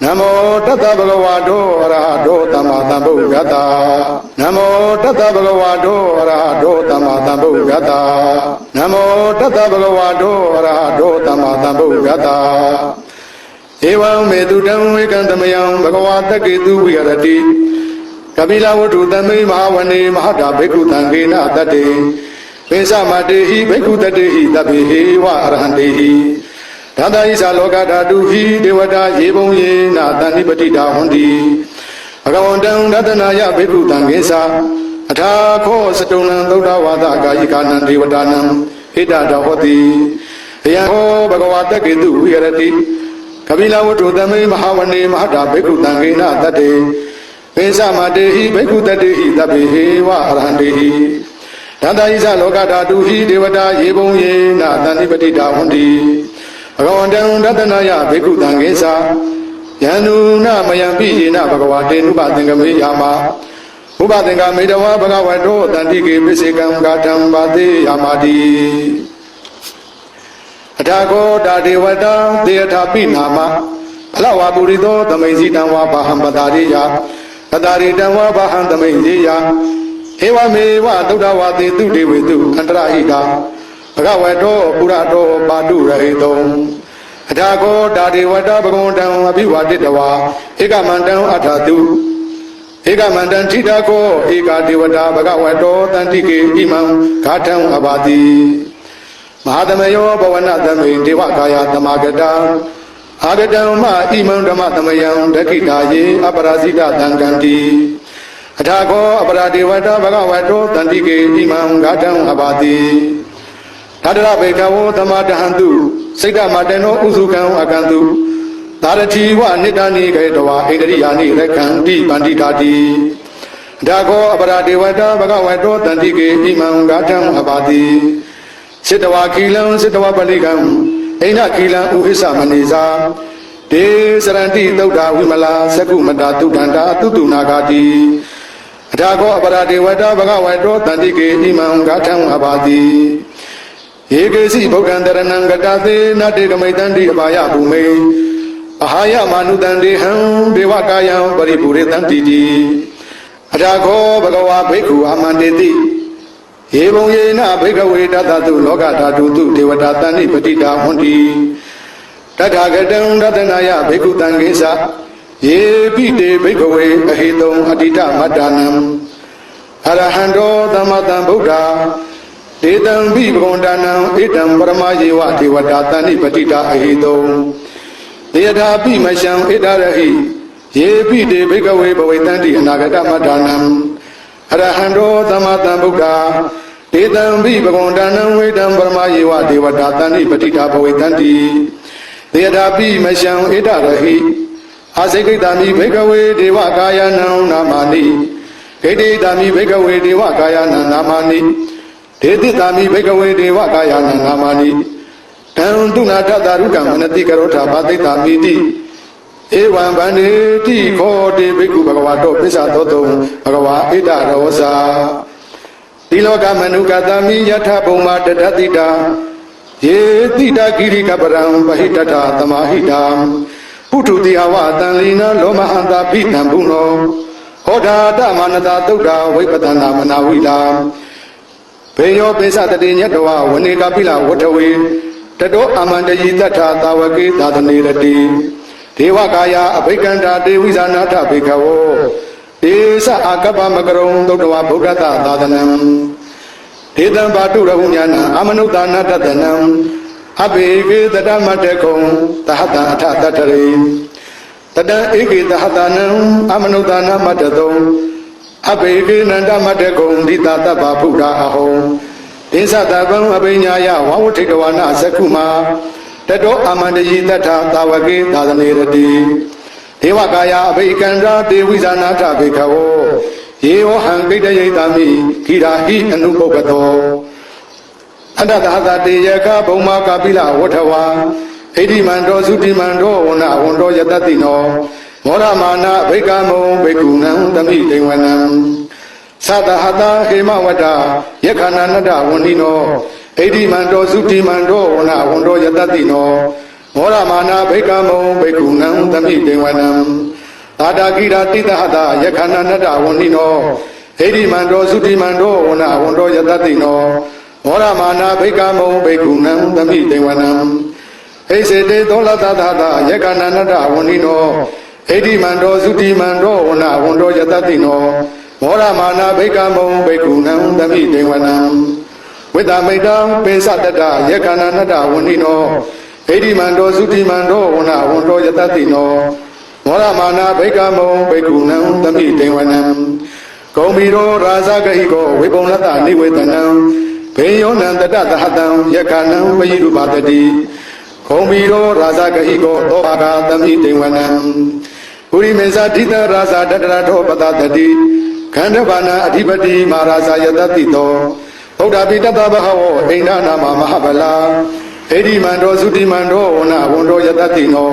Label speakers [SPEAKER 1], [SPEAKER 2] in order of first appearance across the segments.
[SPEAKER 1] Namo Tata Bhagavato Arahato Tamma Sambuddhassa. Namo Tata Bhagavato Arahato Tamma Sambuddhassa. Namo Tata Bhagavato Arahato Tamma Sambuddhassa. Evam Medudam Vikantamayam Bhagavata Ketu Viharati. Kapila Vatu Tamai Mahavane Mahata Bhikkhu Tangena Tate. Pesa Matehi Bhikkhu Tatehi Tabehi Va Arahantehi. Tata Isa Loka Dhatuhi Devata Yebong Ye Natani Patita Hondi. Bhagavantang Ratanaya Bhikkhu Tangesa. Atha Kho Satunam Dodha Vada Kayikanam Devatanam Hita Dahoti. Eyanho Bhagavata Ketu Viharati. Kapila Vatu Tamai Mahavane Mahata Bhikkhu Tangena Tate. Pesa Matehi Bhikkhu Tatehi Tabehi Va Arahantehi. Tata Isa Loka Dhatuhi Devata Yebong Ye Natani Patita Hondi. Bhagavantang Ratanaya Bhikkhu Tangesa. Yanu Na Mayampi Yena Bhagavate Nupathengame Yama. Upathengame Dawa Bhagavato Tantike Visekam Gatam Bhate Yamadi. Atako Dadevata Deyatapi Nama. Palawa Burito Tamezitama Baham Badariya. Badaritamwa Baham Tameziya. Eva Meva Dudavati Tudividu Andrahida. Bhagavato Purato Badu Rahito. Atako Dadevata Bhagavantang Abhivaditawa. Ekamantang Atadu. Ekamantan Chitako Eka Devata Bhagavato Tantike Imam Gatam Abadi. Mahadamayo Bhavanatame Devakaya Tamagata. Agatam Ma Imam Dhamatamayam Dakitaye Aparasita Tanganti. Atako Aparadevata Bhagavato Tantike Imam Gatam Abadi. Tadara Bhekavo Tamadahantu. Sita Mateno Uzukam Akantu. Tarati Wa Nidani Gaitawa Egriyani Rekanti Banditati. Atako Aparadevata Bhagavato Tantike Imam Gatam Abadi. Sitawa Kilam Sitawa Palikam. Aina Kilam Uhisa Maniza. De Saranti Dauda Vimala Sakumata Tutanda Tutunagati. Atako Aparadevata Bhagavato Tantike Imam Gatam Abadi. Yekesi Bhogandaranam Gatate Nate Gamaitanti Abaya Bhume. Ahaya Manutandi Ham Devakayam Paripuritanti. Atako Bhagava Bhikkhu Amandeti. Yebong Yena Bhikkhave Tatatu Loka Dhatu Devata Tani Patita Hondi. Tathagatam Ratanaya Bhikkhu Tangesa. Yepite Bhikkhave Ahitong Adita Madanam. Arahanto Tamatam Buddha. Detam Bhikkhundanam Itam Paramayiva Devata Tani Patita Ahitong. Deyathapi Masham Idarahi. Yepite Bhikkhave Bhavetanti Anagata Madanam. Arahanto Tamatam Buddha. Detam Bhikkhundanam Itam Paramayiva Devata Tani Patita Bhavetanti. Deyathapi Masham Idarahi. Asekitami Bhikkhave Devakayanam Namani. Keditami Bhikkhave Devakayanam Namani. Deditami Bhikkhave Devakayana Namani. Tantuna Tadarukam Anati Karota Patitami Di. Evam Banditi Koti Bhikkhu Bhagavato Pisato Bhagava Ida Rosa. Tiloka Manukatami Yatha Bhuma Tadatita. Ye Tita Girika Param Bahitata Tamahita. Putu Diava Tanlina Lomahanta Pitambuno. Hoda Damanata Duda Vipatana Manawida. Peyo Pesa Tadinyatwa Vanika Pila Watawi. Tato Amandayi Tata Tawaki Tatanirati. Devakaya Abhikanda Devisanata Bhikkhavo. Desa Akapa Makarom Dodwa Bhugata Tadanam. Dedam Batu Rahunyana Amanutana Tadanam. Abhiki Tadamatekong Tahata Tatari. Tada Iki Tahatanam Amanutana Matadong. Abhiki Nanda Matekong Ditata Bapuda Aho. Desa Tabam Abhinyaya Wawutikawana Sakuma. Tato Amandayi Tata Tawaki Tadanirati. Devakaya Abhikanda Devisanata Bhikkhavo. Yeho Hangita Yetami Kirahi Anupokato. Adata Deyaka Bhuma Kapila Watawa. Edi Mando Suti Mando Ona Wondo Yatatino. Moramana Bhikamo Bhikunam Dami Devanam. Sadahata Hemawata Yakananada Wonino. Edi Mando Suti Mando Ona Wondo Yatatino. မောရမာနာဘိကမုံဘိက္ခုနံသမိတေဝနံသာတာကိရာတိတဟတာယခဏနတဝဏိနောဟိရိမန္တောသုတိမန္တောဝနဝန္တောယတတိနောမောရမာနာဘိကမုံဘိက္ခုနံသမိတေဝနံဟိစေတေသောလတသတာယခဏနတဝဏိနောဟိရိမန္တောသုတိမန္တောဝနဝန္တောယတတိနောမောရမာနာဘိကမုံဘိက္ခုနံသမိတေဝနံဝိတမိတံပိစတတယခဏနတဝဏိနောဟိရိမန္တောသုတိမန္တောဝနဝန္တောယတတိနောမောရမာနာဘိကမုံဘိက္ခုနံသမိတေဝနံဂုံဘီရောရာဇဂဟိကောဝိပုံလတနိဝေတနံဘေယောနံတတသဟတံယခဏံပယိရုပါတတိဂုံဘီရောရာဇဂဟိကောသောဘာဂသမိတေဝနံပုရိမေဇာဓိတရာဇတတရထောပတတတိခန္ဓဘာနာအဓိပတိမာရာဇယတတိတောဗုဒ္ဓပိတတဘဟဝေအိန္ဒနာမမဟာဗလာဟိရိမန္တောသုတိမန္တောဝနဝန္တောယတတိနော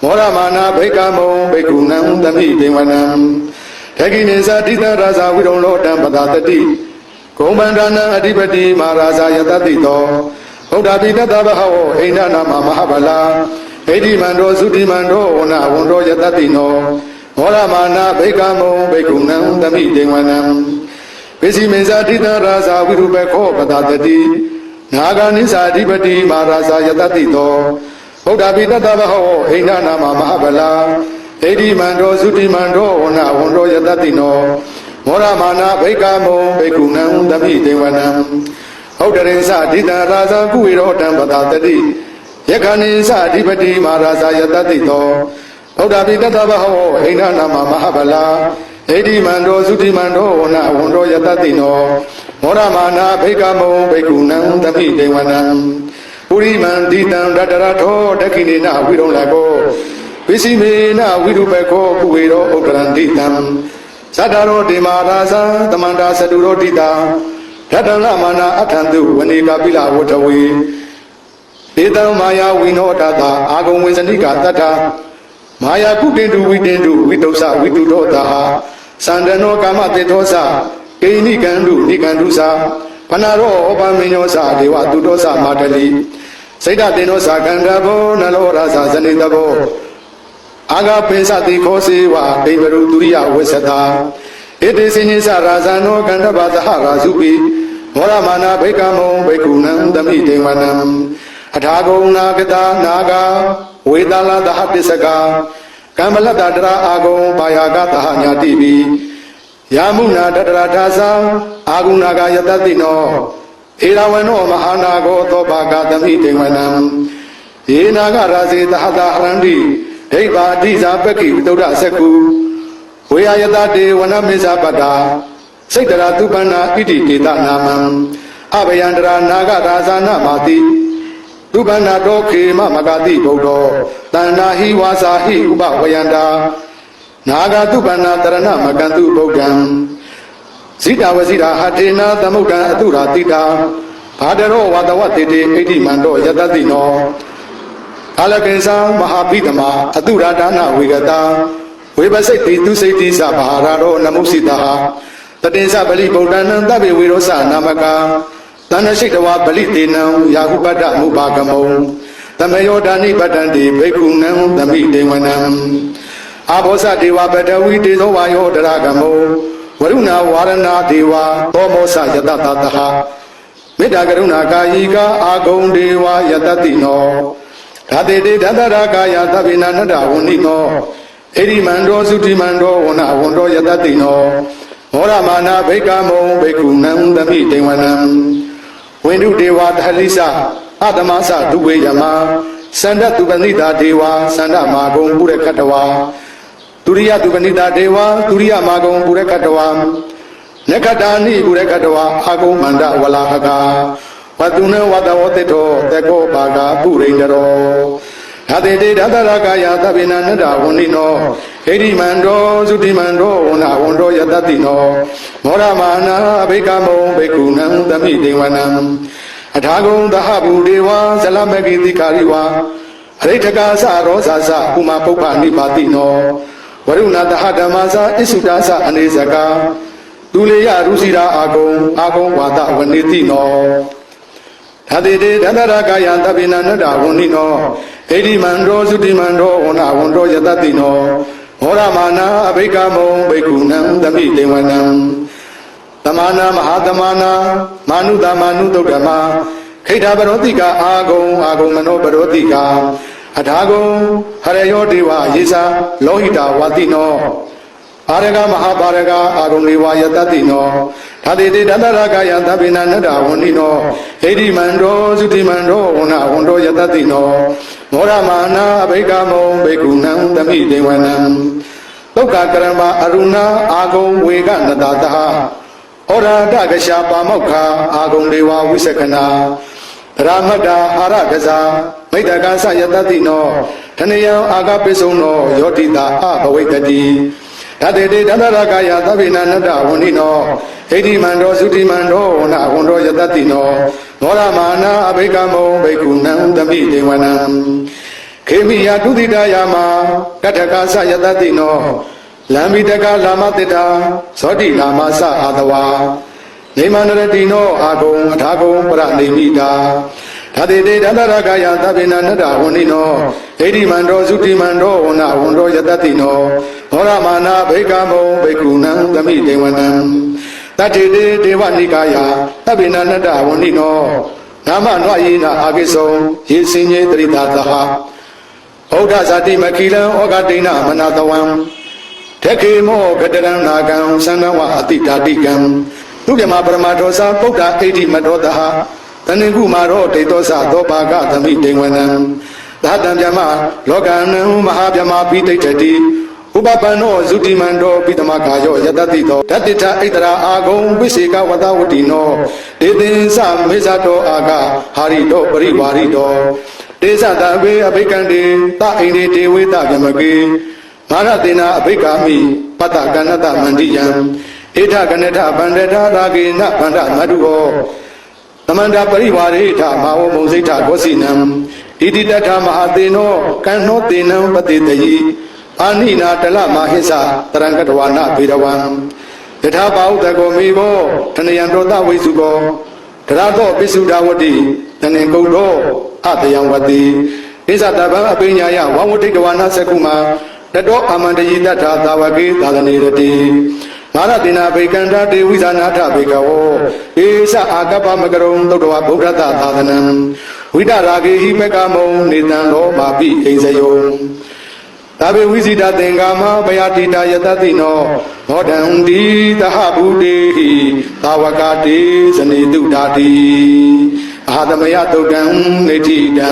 [SPEAKER 1] မောရမာနာဘိကမုံဘိက္ခုနံသမိတေဝနံတခိနေဇာတိတရာဇဝိရုံလောတံပတတတိဂုံဗန္ဒနာအဓိပတိမာရာဇယတတိတောဗုဒ္ဓပိတတဘဟဝေအိန္ဒနာမမဟာဗလာဟိရိမန္တောသုတိမန္တောဝနဝန္တောယတတိနောမောရမာနာဘိကမုံဘိက္ခုနံသမိတေဝနံပိစီမေဇာတိတရာဇဝိရုပခောပတတတိနာဂာနိဇာအဓိပတိမာရာဇယတတိတောဗုဒ္ဓပိတတဘဟဝေအိန္ဒနာမမဟာဗလာဟိရိမန္တောသုတိမန္တောဝနဝန္တောယတတိနောမောရမာနာဘိကမုံဘိက္ခုနံသမိတေဝနံဟုတ်တရင်စဒိတရာဇကုဝေရောတံပတတတိယခဏိစအဓိပတိမာရာဇယတတိတောဗုဒ္ဓပိတတဘဟဝေအိန္ဒနာမမဟာဗလာဟိရိမန္တောသုတိမန္တောဝနဝန္တောယတတိနောမောရမာနာဘိကမုံဘိက္ခုနံသမိတေဝနံပုရိမန္တိတံရတရထောဒက္ခိနေနဝိရုံလကောဝိစီမေနဝိရုပခောကုဝေရောဥက္ကရန္တိတံသတ္တရောတေမာရာဇံတမန္တာသတုရောတိတာဓတ္တလမာနာအထံတုဝနေကပိလဝတ္ထဝေဧတံမာယာဝိနောတတအာဂုံဝေဇဏိကတတ္ထမာယာကုတေတုဝိတေတုဝိတုသဝိတုဒောတဟသန္တနောကာမတေသောသကိဏိကန္တုနိကန္တုသဖနာရောဩပမေညောသဒေဝတုတောသမာတလိစိတ်တတေနောသကန္တဘောနလောရသဇနိတဘောအာဂပိသတိခောစေဝဒိဗရုဒုရိယဝိသတာဣတိစိနိသရာဇနောကန္တဘာသဟရာစုပိမောရမာနာဘိကမုံဘိက္ခုနံသမိတေဝနံအထာဂုံနာကတာနာဂဝေတလာသဟပစ္စကကမ္မလတ္တတရာအာဂုံဘာယာကသဟညာတိပိယာမုနာတတရာထာသံအာဂုဏကယတတိနောဧရဝနောမဟာနာဂောသောဘာဂသမိတေဝနံယေနာဂရာဇေသဟတာဟရန္တိဒိဗ္ဗာတိဇာပက္ခိဝိတုဒ္ဓသကုဝေယယတတေဝနမေဇပတ္တာစိတ်တရာသူပန္နာဣတိတေတနာမံအဘယန္တရာနာဂရာဇာနမာတိသူပန္နာတောခေမမဂတိဗုဒ္ဓောတဏ္ဏဟိဝါစာဟိဥပဝယန္တာနာဂသူပန္နာတရဏမကံတုဗုဒ္ဓံဇိတဝဇိတာဟထေနာသမုဒ္ဒံအတုရာတိတာဘာဒရောဝတဝတေတေဣတိမန္တောယတတိနောကာလကိဉ္စမဟာပိတမအတုရာဒါနဝေကတာဝေပစိတ်တိသူစိတ်တိသဘာဟာရောနမုစိတာတတေသဗလိဗုဒ္ဓနံတဗ္ဗေဝေရောသနာမကာတဏ္ဍရှိတဝဗလိတေနံယာဟုပတ္တမုဘာကမုံတမယောဒာနိပတ္တံတိဘိက္ခုနံသမိတေဝနံအာဘောဇဒေဝပတဝီတေသောဝါယောတရကမောဝရုဏဝါရဏဒေဝသောမောသယတတတဟမေတ္တာကရုဏာကာယိကအာဂုံဒေဝယတတိနောဓာတေတေဓတရာကာယသဗ္ဗေနနတဝဏိနောဣရိမန္တောသုတိမန္တောဝနဝန္တောယတတိနောမောရမာနာဘိကမုံဘိက္ခုနံသမိတေဝနံဝိန္ဒုဒေဝသဟလိစအတမသဒုဝေယမသန္တတုပနိတာဒေဝသန္တမာဂုံပုရခတဝါဒုရိယတုပနိတာဒေဝဒုရိယမာဂုံပုရခတဝါနက္ခတာနိပုရခတဝါအာဂုံမန္တဝလာဟကဝတုနဝတဝတိတောတကောပါကပုရိန္ဒရောဓာတေတေဓာတရကာယသဗ္ဗေနနတဝဏိနောဣတိမန္တောသုတိမန္တောဝနဝန္တောယတတိနောမောရမာနာဘိကမုံဘိက္ခုနံသမိတေဝနံအထာဂုံသဟဘူဒေဝဇလမဂိတိကာရိဝါအရိဋ္ဌကာသရောဇာသဥမာပုပ္ပနိပါတိနောဝရုဏတဟဓမ္မသဣစုတာသအနေဇကာဒုလေယရုစီရာအာဂုံဝါဒဝနေတိနော ထာတိတေတန္တရာကာယသဗ္ဗေနနတ္တဝန္နိနောဣတိမန္တောသုတိမန္တောဝဏဝန္တောယတတိနောဟောရမာနာအဘိက္ခမောဘိက္ခုနံသမိတေဝနံသမဏမဟာသမဏမာနုတမနုတုဒ္ဓမခိဋ္ဌပရောတိကအာဂုံမနောပရောတိကအထာဂုံဟရယောဒေဝယေသာလောဟိတဝတိနောအာရကမဟာပါရကအာဂုံဒေဝယတတိနောထာတိတေတန္တရာကာယသဗ္ဗေနနတ္တဝန္နိနောဣတိမန္တောသုတိမန္တောဝဏဝန္တောယတတိနောမောရမာနာအဘိက္ခမောဘိက္ခုနံသမိတေဝနံသုက္ကကရမအရုဏအာဂုံဝေကနတတဟဩရာဒကရှာပါမောက္ခအာဂုံဒေဝဝိသကနာရာမတ္တာအာရကဇာမိတ္တကာသယတတိနောဓနယံအာဂပိစုံနောယောတိတာအဘဝိတတိဓတေတေတန္တရာကာယသဗ္ဗေနနတ္တဝန္နိနောဣတိမန္တောသုတိမန္တောဝဏဝန္တောယတတိနောမောရမာနာအဘိက္ခမောဘိက္ခုနံသမိတေဝနံခေမိယတုတိတယာမကတ္ထကာသယတတိနောလံမိတကလာမတိတာဇောတိလာမသအာတဝါနေမန္တရတိနောအာဂုံအထာဂုံပရနေမိတာဓတေတေတန္တရာကာယသဗ္ဗေနနတ္တဝန္နိနောဣတိမန္တောသုတိမန္တောဝဏဝန္တောယတတိနောဟောရမာနာဘိက္ခမောဘိက္ခုနံသမိတေဝနံတတေတေဒေဝနိကာယသဗ္ဗေနနတ္တဝန္နိနောနာမနွယေနအာကိသောယေစင်ညေတရိတာသဟဩဒဇာတိမခိလံဩဃတိနမနတဝံထေခေမောကတရဏနာကံသန္နဝအတိတာတိကံသူမြမပရမထောသပုဒ္ဓအိဋ္ဌိမတောတဟတဏိကုမာရောတေတောသသောပါကသမိတေဝနံသာတံမြမလောကနံမဟာမြမပိဋိတတိဥပပန္နောဇုတိမန္တောပိတမခာယောယတတိတောဓတ္တိထဣတရာအာဂုံဝိစေကဝတဝတိနောဒေသင်္စမေဇတောအာကဟာရိတောပရိဝါရိတောတေဇတဘေအဘိက္ခံတေသအိန္ဒေတေဝေတဗမကေမာရတေနာအဘိက္ခာမိပတ္တကဏတမန္တိယံဧထကနထဗန္ဒထရာဂေနဗန္ဒမတုဟောသမန္တပရိဝါရေထမာဝမုံစိဋ္ဌဂောစီနံဣတိတထမဟာတေနောကံနောတေနံပတိတယိအာနိနာတလမဟိသတရံကတဝနာဘေရဝံယထာပါဥတကောမေဘောတဏယံတောတဝိစုကောတရတောပိစုဒဝတိတဏေကုတ်တော်အတယံဝတိဣဇတဗံအပိညာယဝဝတိတဝနာသကုမတတောအမန္တယိတထာသာဝကေသာသနေရတိမာရတိနာဘေကန္တာတေဝိဇာနာထဘေကဝောဧသအာကပ္ပမကရုံသုတ္တဝဗုဒ္ဓတသာသနံဝိတရာဂေဟိမကမုံနေတံလောမာပိဣဇယောသာဘေဝိဇိတသင်္ကာမဘယတိတာယတတိနောဘောဓံတိသဟဗုတေဟိသာဝကတေဇနေတုဓာတိအာသမယတုတ်တံနေတိတံ